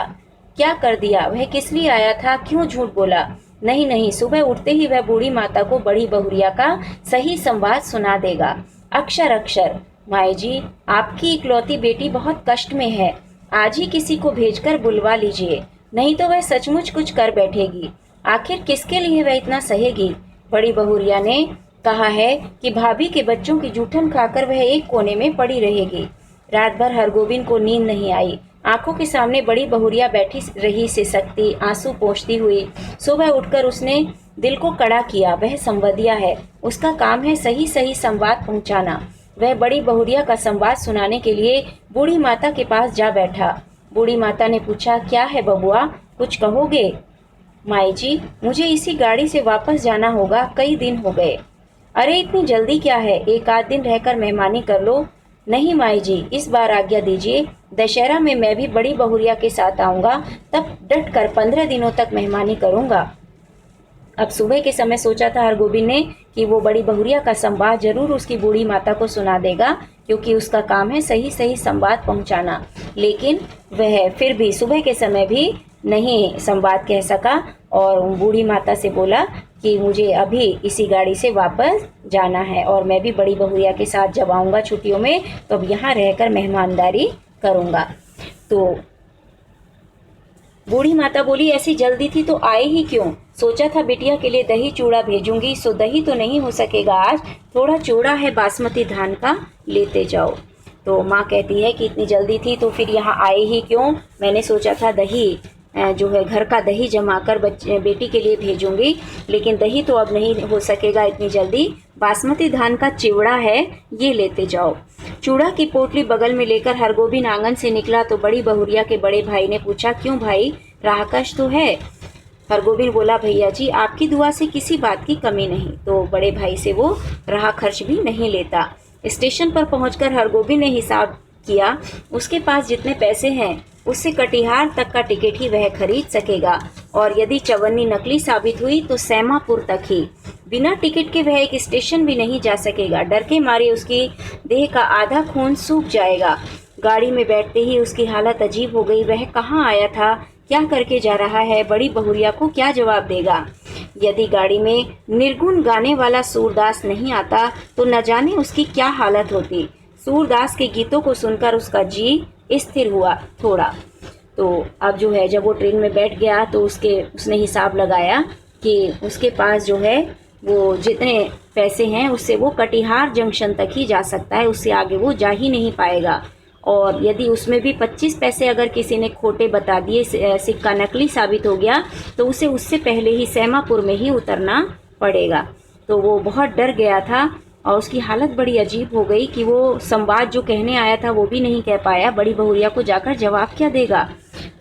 क्या कर दिया, वह किस लिए आया था, क्यों झूठ बोला? नहीं नहीं, सुबह उठते ही वह बूढ़ी माता को बड़ी बहुरिया का सही संवाद सुना देगा, अक्षर अक्षर। माए जी, आपकी इकलौती बेटी बहुत कष्ट में है। आज ही किसी को भेजकर बुलवा लीजिए, नहीं तो वह सचमुच कुछ कर बैठेगी। आखिर किसके लिए वह इतना सहेगी? बड़ी बहुरिया ने कहा है कि भाभी के बच्चों की जूठन खाकर वह एक कोने में पड़ी रहेगी। रात भर हरगोविंद को नींद नहीं आई। आंखों के सामने बड़ी बहुरिया बैठी रही सिसकती, आंसू पोंछती हुई। सुबह उठकर उसने दिल को कड़ा किया। वह संवदिया है, उसका काम है सही सही संवाद पहुंचाना। वह बड़ी बहुरिया का संवाद सुनाने के लिए बूढ़ी माता के पास जा बैठा। बूढ़ी माता ने पूछा, क्या है बबुआ, कुछ कहोगे? माई जी, मुझे इसी गाड़ी से वापस जाना होगा, कई दिन हो गए। अरे इतनी जल्दी क्या है, 1 आध दिन रहकर मेहमानी कर लो। नहीं माई जी, इस बार आज्ञा दीजिए, दशहरा में मैं भी बड़ी बहुरिया के साथ आऊंगा, तब डट कर 15 दिनों तक मेहमानी करूंगा। अब सुबह के समय सोचा था हरगोविंद ने कि वो बड़ी बहुरिया का संवाद जरूर उसकी बूढ़ी माता को सुना देगा, क्योंकि उसका काम है सही सही संवाद पहुंचाना। लेकिन वह फिर भी सुबह के समय भी नहीं संवाद कह सका और बूढ़ी माता से बोला कि मुझे अभी इसी गाड़ी से वापस जाना है और मैं भी बड़ी बहुरिया के साथ जब आऊँगा छुट्टियों में तो अब यहाँ रहकर मेहमानदारी करूँगा। तो बूढ़ी माता बोली, ऐसी जल्दी थी तो आए ही क्यों? सोचा था बिटिया के लिए दही चूड़ा भेजूंगी, सो दही तो नहीं हो सकेगा आज, थोड़ा चूड़ा है बासमती धान का, लेते जाओ। तो माँ कहती है कि इतनी जल्दी थी तो फिर यहाँ आए ही क्यों? मैंने सोचा था दही जो है घर का दही जमा कर बेटी के लिए भेजूंगी, लेकिन दही तो अब नहीं हो सकेगा इतनी जल्दी। बासमती धान का चिवड़ा है, ये लेते जाओ। चूड़ा की पोटली बगल में लेकर हरगोविंद आंगन से निकला तो बड़ी बहुरिया के बड़े भाई ने पूछा, क्यों भाई, राहकश तो है? हरगोविंद बोला, भैया जी आपकी दुआ से किसी बात की कमी नहीं। तो बड़े भाई से वो राह खर्च भी नहीं लेता। स्टेशन पर पहुंचकर हरगोविंद ने हिसाब किया, उसके पास जितने पैसे हैं उससे कटिहार तक का टिकट ही वह खरीद सकेगा, और यदि चवन्नी नकली साबित हुई तो सैमापुर तक ही। बिना टिकट के वह एक स्टेशन भी नहीं जा सकेगा। डर के मारे उसकी देह का आधा खून सूख जाएगा। गाड़ी में बैठते ही उसकी हालत अजीब हो गई। वह कहाँ आया था, क्या करके जा रहा है, बड़ी बहुरिया को क्या जवाब देगा? यदि गाड़ी में निर्गुण गाने वाला सूरदास नहीं आता तो न जाने उसकी क्या हालत होती। सूरदास के गीतों को सुनकर उसका जी स्थिर हुआ थोड़ा। तो अब जो है जब वो ट्रेन में बैठ गया तो उसने हिसाब लगाया कि उसके पास जो है वो जितने पैसे हैं उससे वो कटिहार जंक्शन तक ही जा सकता है, उससे आगे वो जा ही नहीं पाएगा। और यदि उसमें भी 25 पैसे अगर किसी ने खोटे बता दिए, सिक्का नकली साबित हो गया, तो उसे उससे पहले ही सैमापुर में ही उतरना पड़ेगा। तो वो बहुत डर गया था और उसकी हालत बड़ी अजीब हो गई कि वो संवाद जो कहने आया था वो भी नहीं कह पाया। बड़ी बहुरिया को जाकर जवाब क्या देगा?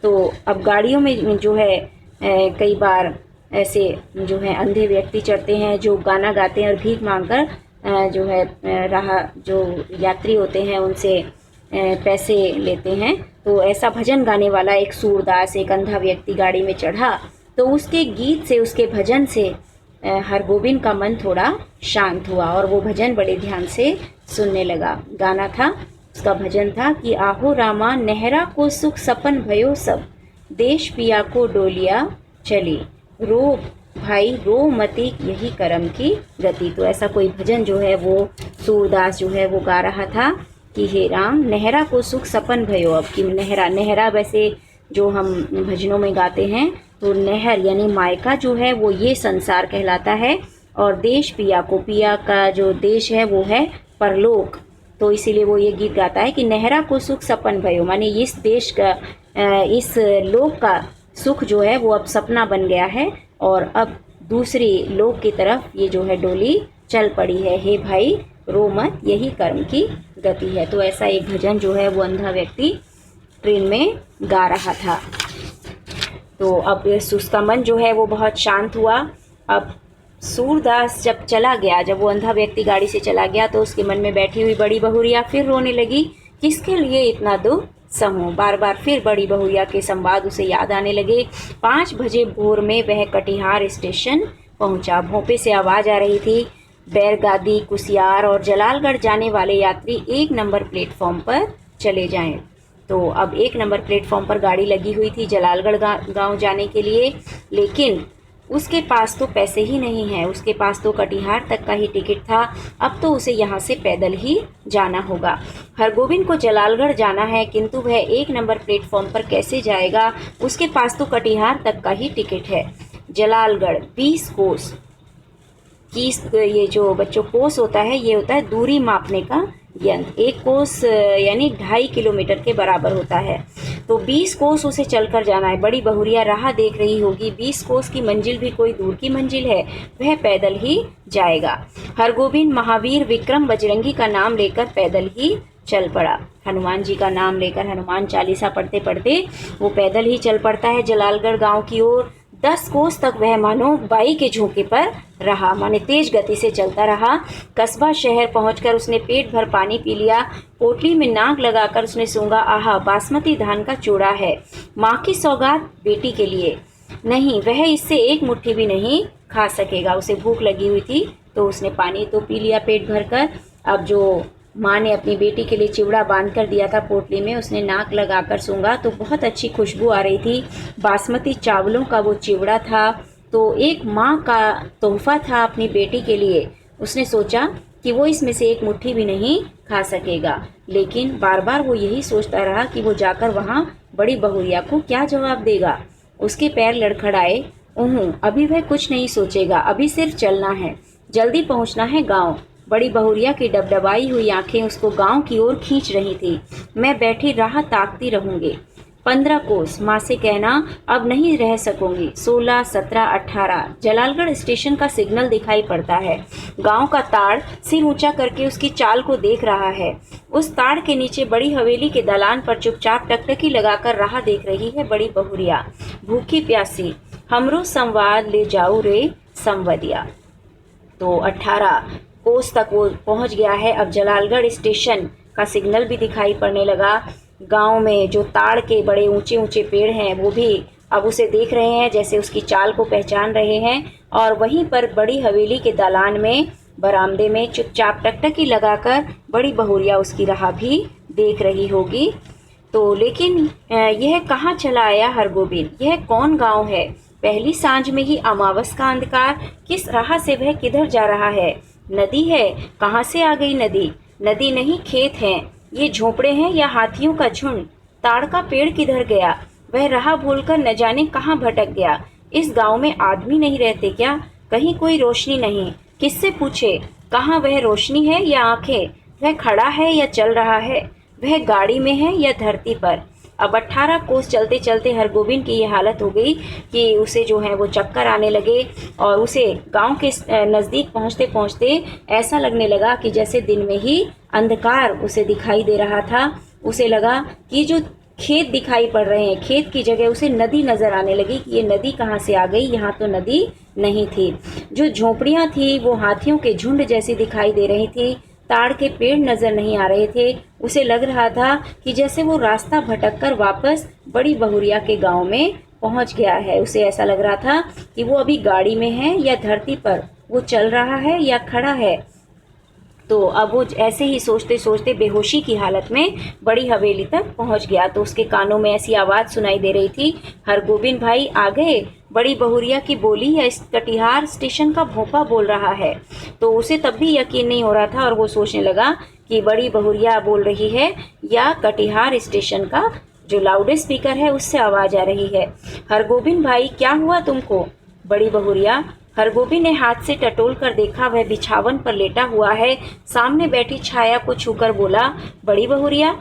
तो अब गाड़ियों में जो है कई बार ऐसे जो है अंधे व्यक्ति चढ़ते हैं जो गाना गाते हैं और भीख मांगकर जो है जो यात्री होते हैं उनसे पैसे लेते हैं। तो ऐसा भजन गाने वाला एक सूरदास, एक अंधा व्यक्ति गाड़ी में चढ़ा तो उसके गीत से, उसके भजन से हरगोविंद का मन थोड़ा शांत हुआ और वो भजन बड़े ध्यान से सुनने लगा। गाना था, उसका भजन था कि आहो रामा नेहरा को सुख सपन भयो सब, देश पिया को डोलिया चली, रो भाई रो मती यही करम की गति। तो ऐसा कोई भजन जो है वो सूरदास जो है वो गा रहा था कि हे राम नेहरा को सुख सपन भयो। अब कि नेहरा, नेहरा वैसे जो हम भजनों में गाते हैं तो नहर यानी मायका जो है वो ये संसार कहलाता है, और देश पिया को, पिया का जो देश है वो है परलोक। तो इसीलिए वो ये गीत गाता है कि नेहरा को सुख सपन भयो, माने इस देश का, इस लोक का सुख जो है वो अब सपना बन गया है और अब दूसरी लोक की तरफ ये जो है डोली चल पड़ी है। हे भाई रो मत यही कर्म की गति है। तो ऐसा एक भजन जो है वो अंधा व्यक्ति ट्रेन में गा रहा था। तो अब उसका मन जो है वो बहुत शांत हुआ। अब सूरदास जब चला गया, जब वो अंधा व्यक्ति गाड़ी से चला गया तो उसके मन में बैठी हुई बड़ी बहुरिया फिर रोने लगी। किसके लिए इतना दुख समूह, बार बार फिर बड़ी बहुरिया के संवाद उसे याद आने लगे। 5 बजे भोर में वह कटिहार स्टेशन पहुंचा। भोंपे से आवाज़ आ रही थी, बैरगादी, कुसियार और जलालगढ़ जाने वाले यात्री 1 नंबर प्लेटफॉर्म पर चले जाएं। तो अब 1 नंबर प्लेटफॉर्म पर गाड़ी लगी हुई थी जलालगढ़ गांव जाने के लिए, लेकिन उसके पास तो पैसे ही नहीं हैं, उसके पास तो कटिहार तक का ही टिकट था। अब तो उसे यहाँ से पैदल ही जाना होगा। हरगोविंद को जलालगढ़ जाना है, किंतु वह 1 नंबर प्लेटफॉर्म पर कैसे जाएगा? उसके पास तो कटिहार तक का ही टिकट है। जलालगढ़ 20 कोस की, ये जो बच्चों कोस होता है ये होता है दूरी मापने का यंत्र। 1 कोस यानी 2.5 किलोमीटर के बराबर होता है। तो 20 कोस उसे चलकर जाना है। बड़ी बहुरिया राह देख रही होगी, 20 कोस की मंजिल भी कोई दूर की मंजिल है, वह पैदल ही जाएगा। हरगोविंद महावीर विक्रम बजरंगी का नाम लेकर पैदल ही चल पड़ा। हनुमान जी का नाम लेकर हनुमान चालीसा पढ़ते पढ़ते वो पैदल ही चल पड़ता है जलालगढ़ गांव की ओर। 10 कोस तक वह मानो बाई के झोंके पर रहा, माने तेज गति से चलता रहा। कस्बा शहर पहुंचकर उसने पेट भर पानी पी लिया। पोटली में नाक लगाकर उसने सूंघा, आहा बासमती धान का चूड़ा है, माँ की सौगात बेटी के लिए। नहीं, वह इससे 1 मुट्ठी भी नहीं खा सकेगा। उसे भूख लगी हुई थी तो उसने पानी तो पी लिया पेट भर कर। अब जो माँ ने अपनी बेटी के लिए चिवड़ा बांध कर दिया था पोटली में, उसने नाक लगाकर सूंघा तो बहुत अच्छी खुशबू आ रही थी। बासमती चावलों का वो चिवड़ा था, तो एक माँ का तोहफा था अपनी बेटी के लिए। उसने सोचा कि वो इसमें से 1 मुट्ठी भी नहीं खा सकेगा, लेकिन बार बार वो यही सोचता रहा कि वो जाकर वहाँ बड़ी बहुरिया को क्या जवाब देगा। उसके पैर लड़खड़ाए। अभी वह कुछ नहीं सोचेगा, अभी सिर्फ चलना है, जल्दी पहुँचना है गाँव। बड़ी बहुरिया की डबडबाई हुई आंखें उसको गांव की ओर खींच रही थी। मैं बैठी राह ताकती रहूंगी। 15 कोस, माँ से कहना अब नहीं रह सकूंगी। 16, 17, 18 जलालगढ़ स्टेशन का सिग्नल दिखाई पड़ता है। गांव का ताड़ सिर ऊंचा करके उसकी चाल को देख रहा है। उस ताड़ के नीचे बड़ी हवेली के दलान पर चुपचाप टकटकी लगाकर राह देख रही है बड़ी बहुरिया, भूखी प्यासी। हमरो संवाद ले जाऊ रे संवदिया। तो 18 कोस तक वो पहुंच गया है। अब जलालगढ़ स्टेशन का सिग्नल भी दिखाई पड़ने लगा। गांव में जो ताड़ के बड़े ऊंचे ऊंचे पेड़ हैं वो भी अब उसे देख रहे हैं, जैसे उसकी चाल को पहचान रहे हैं। और वहीं पर बड़ी हवेली के दालान में बरामदे में चुपचाप टकटकी लगाकर बड़ी बहुरिया उसकी राह भी देख रही होगी। तो लेकिन यह कहाँ चला आया हरगोविंद? यह कौन गाँव है? पहली सांझ में ही अमावस का अंधकार, किस राह से वह किधर जा रहा है? नदी है? कहाँ से आ गई नदी? नदी नहीं, खेत हैं। ये झोपड़े हैं या हाथियों का झुंड? ताड़ का पेड़ किधर गया? वह राह भूलकर न जाने कहाँ भटक गया। इस गांव में आदमी नहीं रहते क्या? कहीं कोई रोशनी नहीं, किससे पूछे? कहाँ वह रोशनी है या आंखें? वह खड़ा है या चल रहा है? वह गाड़ी में है या धरती पर? अब 18 कोस चलते चलते हरगोविंद की ये हालत हो गई कि उसे जो है वो चक्कर आने लगे और उसे गांव के नज़दीक पहुंचते पहुंचते ऐसा लगने लगा कि जैसे दिन में ही अंधकार उसे दिखाई दे रहा था। उसे लगा कि जो खेत दिखाई पड़ रहे हैं, खेत की जगह उसे नदी नज़र आने लगी कि ये नदी कहाँ से आ गई, यहाँ तो नदी नहीं थी। जो झोपड़ियाँ थी वो हाथियों के झुंड जैसी दिखाई दे रही थी। ताड़ के पेड़ नजर नहीं आ रहे थे। उसे लग रहा था कि जैसे वो रास्ता भटककर वापस बड़ी बहुरिया के गांव में पहुंच गया है। उसे ऐसा लग रहा था कि वो अभी गाड़ी में है या धरती पर वो चल रहा है या खड़ा है। तो अब वो ऐसे ही सोचते सोचते बेहोशी की हालत में बड़ी हवेली तक पहुंच गया। तो उसके कानों में ऐसी आवाज़ सुनाई दे रही थी, हरगोविंद भाई आ गए। बड़ी बहुरिया की बोली है, इस कटिहार स्टेशन का भोपा बोल रहा है। तो उसे तब भी यकीन नहीं हो रहा था और वो सोचने लगा कि बड़ी बहुरिया बोल रही है या कटिहार स्टेशन का जो लाउड स्पीकर है उससे आवाज़ आ रही है। हरगोविंद भाई क्या हुआ तुमको? बड़ी बहुरिया। हरगोविंद ने हाथ से टटोल कर देखा, वह बिछावन पर लेटा हुआ है। सामने बैठी छाया को छूकर बोला, बड़ी बहुरिया।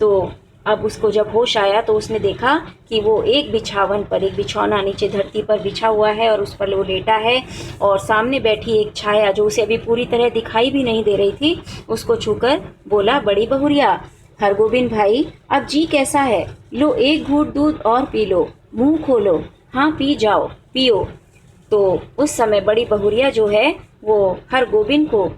तो अब उसको जब होश आया तो उसने देखा कि वो एक बिछावन पर, एक बिछौना नीचे धरती पर बिछा हुआ है और उस पर वो लेटा है और सामने बैठी एक छाया जो उसे अभी पूरी तरह दिखाई भी नहीं दे रही थी, उसको छूकर बोला, बड़ी बहुरिया। हरगोविंद भाई अब जी कैसा है? लो एक घूंट दूध और पी लो, मुंह खोलो। हाँ पी जाओ, पियो। तो उस समय बड़ी बहुरिया जो है वो हरगोविंद को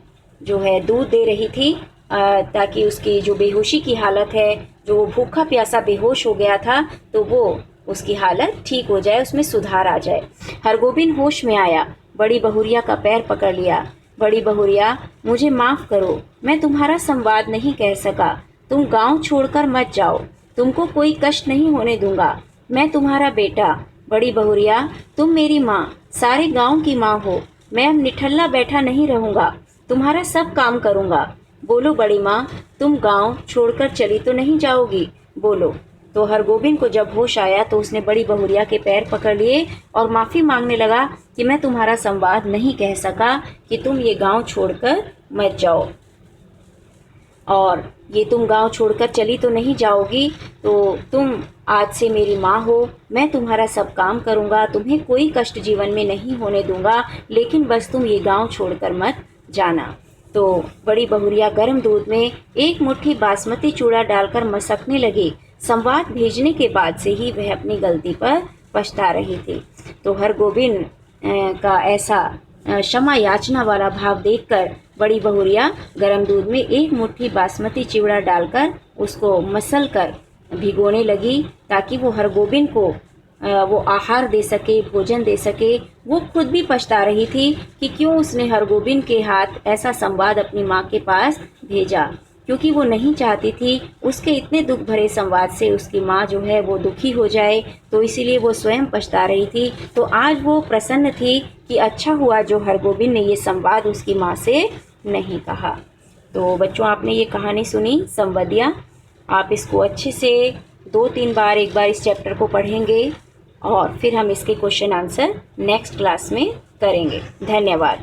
जो है दूध दे रही थी ताकि उसकी जो बेहोशी की हालत है, जो वो भूखा प्यासा बेहोश हो गया था, तो वो उसकी हालत ठीक हो जाए, उसमें सुधार आ जाए। हरगोविंद होश में आया, बड़ी बहुरिया का पैर पकड़ लिया। बड़ी बहुरिया मुझे माफ़ करो, मैं तुम्हारा संवाद नहीं कह सका। तुम गांव छोड़कर मत जाओ, तुमको कोई कष्ट नहीं होने दूंगा। मैं तुम्हारा बेटा। बड़ी बहुरिया तुम मेरी माँ, सारे गांव की माँ हो। मैं अब निठल्ला बैठा नहीं रहूँगा, तुम्हारा सब काम करूँगा। बोलो बड़ी माँ, तुम गांव छोड़कर चली तो नहीं जाओगी? बोलो। तो हरगोविंद को जब होश आया तो उसने बड़ी बहुरिया के पैर पकड़ लिए और माफ़ी मांगने लगा कि मैं तुम्हारा संवाद नहीं कह सका कि तुम ये गांव छोड़कर मत जाओ, और ये तुम गांव छोड़कर चली तो नहीं जाओगी, तो तुम आज से मेरी माँ हो। मैं तुम्हारा सब काम करूँगा, तुम्हें कोई कष्ट जीवन में नहीं होने दूंगा, लेकिन बस तुम ये गांव छोड़कर मत जाना। तो बड़ी बहुरिया गर्म दूध में एक मुट्ठी बासमती चूड़ा डालकर मसकने लगी। संवाद भेजने के बाद से ही वह अपनी गलती पर पछता रही थी। तो हरगोविंद का ऐसा क्षमा याचना वाला भाव देखकर बड़ी बहुरिया गर्म दूध में एक मुट्ठी बासमती चिवड़ा डालकर उसको मसल कर भिगोने लगी ताकि वो हरगोविंद को वो आहार दे सके, भोजन दे सके। वो खुद भी पछता रही थी कि क्यों उसने हरगोविंद के हाथ ऐसा संवाद अपनी माँ के पास भेजा, क्योंकि वो नहीं चाहती थी उसके इतने दुख भरे संवाद से उसकी माँ जो है वो दुखी हो जाए, तो इसीलिए वो स्वयं पछता रही थी। तो आज वो प्रसन्न थी कि अच्छा हुआ जो हरगोविंद ने ये संवाद उसकी माँ से नहीं कहा। तो बच्चों, आपने ये कहानी सुनी संवदिया। आप इसको अच्छे से 2-3 बार, एक बार इस चैप्टर को पढ़ेंगे और फिर हम इसके क्वेश्चन आंसर नेक्स्ट क्लास में करेंगे। धन्यवाद।